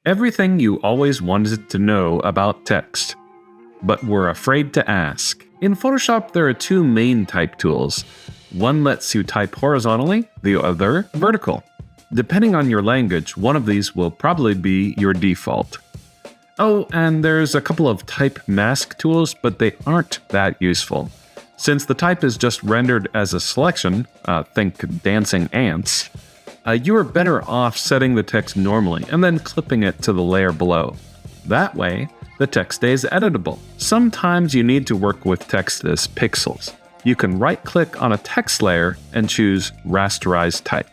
Everything you always wanted to know about text, but were afraid to ask. In Photoshop, there are two main type tools. One lets you type horizontally, the other vertical. Depending on your language, one of these will probably be your default. Oh, and there's a couple of type mask tools, but they aren't that useful. Since the type is just rendered as a selection, think dancing ants, you are better off setting the text normally and then clipping it to the layer below. That way, the text stays editable. Sometimes you need to work with text as pixels. You can right-click on a text layer and choose Rasterize Type.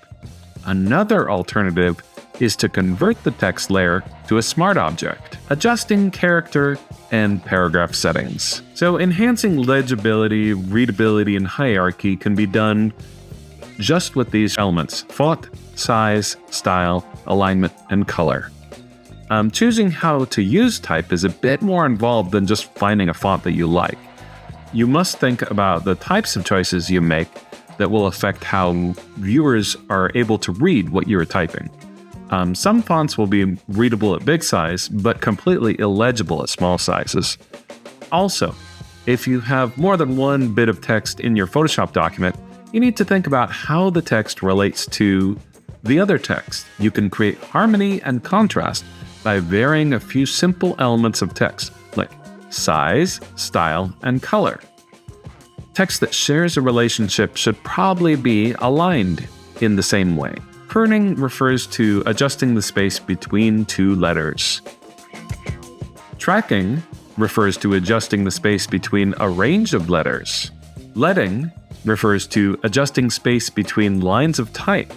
Another alternative is to convert the text layer to a smart object, adjusting character and paragraph settings. So enhancing legibility, readability, and hierarchy can be done just with these elements: font, size, style, alignment, and color. Choosing how to use type is a bit more involved than just finding a font that you like. You must think about the types of choices you make that will affect how viewers are able to read what you are typing. Some fonts will be readable at big size, but completely illegible at small sizes. Also, if you have more than one bit of text in your Photoshop document, you need to think about how the text relates to the other text. You can create harmony and contrast by varying a few simple elements of text, like size, style, and color. Text that shares a relationship should probably be aligned in the same way. Kerning refers to adjusting the space between two letters. Tracking refers to adjusting the space between a range of letters. Leading refers to adjusting space between lines of type.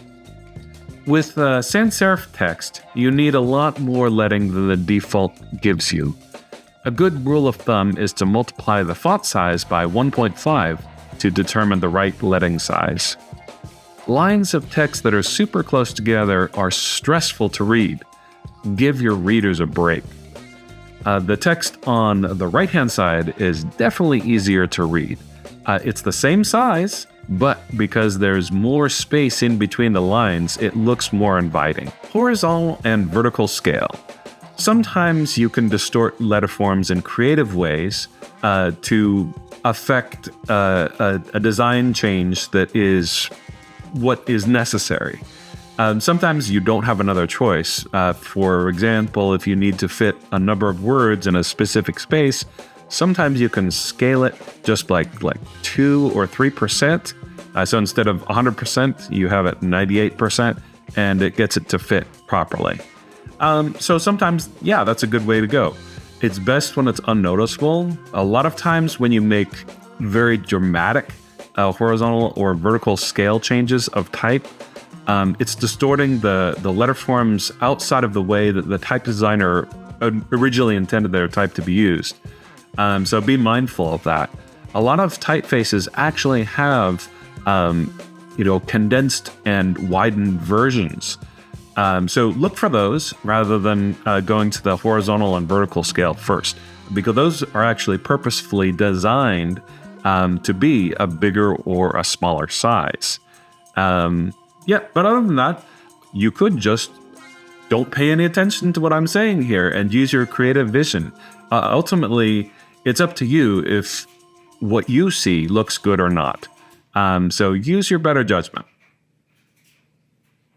With sans serif text, you need a lot more leading than the default gives you. A good rule of thumb is to multiply the font size by 1.5 to determine the right leading size. Lines of text that are super close together are stressful to read. Give your readers a break. The text on the right-hand side is definitely easier to read. It's the same size, but because there's more space in between the lines, it looks more inviting. Horizontal and vertical scale. Sometimes you can distort letterforms in creative ways to affect a design change that is what is necessary. Sometimes you don't have another choice. For example, if you need to fit a number of words in a specific space, sometimes you can scale it just like 2 or 3%. So instead of 100%, you have it 98%, and it gets it to fit properly. So sometimes, yeah, that's a good way to go. It's best when it's unnoticeable. A lot of times when you make very dramatic horizontal or vertical scale changes of type, it's distorting the letter forms outside of the way that the type designer originally intended their type to be used. So be mindful of that. A lot of typefaces actually have condensed and widened versions. So look for those rather than going to the horizontal and vertical scale first, because those are actually purposefully designed to be a bigger or a smaller size. But other than that, you could just don't pay any attention to what I'm saying here and use your creative vision. Ultimately, it's up to you if what you see looks good or not. So use your better judgment.